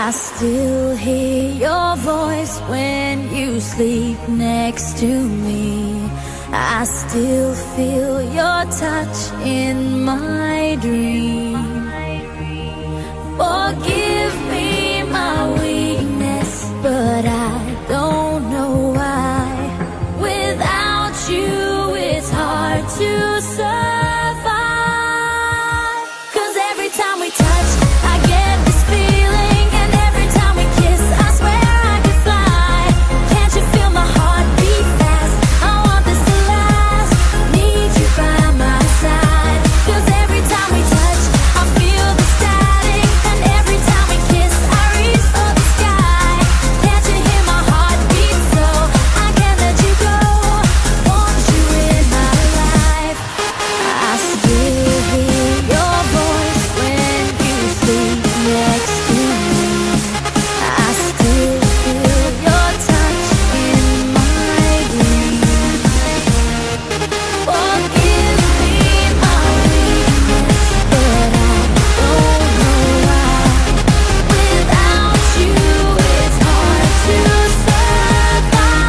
I still hear your voice when you sleep next to me. I still feel your touch in my dream. Forgive me my weakness, but I don't know why. Without you, it's hard to survive. 'Cause every time we touch, I get this feeling, and every time we kiss, I swear I could fly. Can't you feel my heart beat fast? I want this to last. Need you by my side. 'Cause every time we touch, I feel the static, and every time we kiss, I reach for the sky. Can't you hear my heart beat? So I can't let you go. Want you in my life. I still hear your voice when you sleep next to me. I still feel your touch in my dream. Forgive me my weakness, but I don't know why. Without you, it's hard to survive.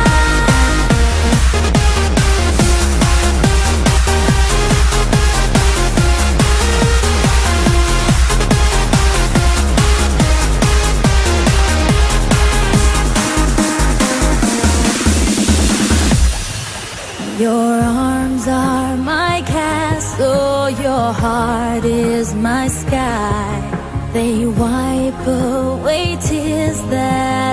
Your arms are my castle, your heart is my sky. They wipe away tears that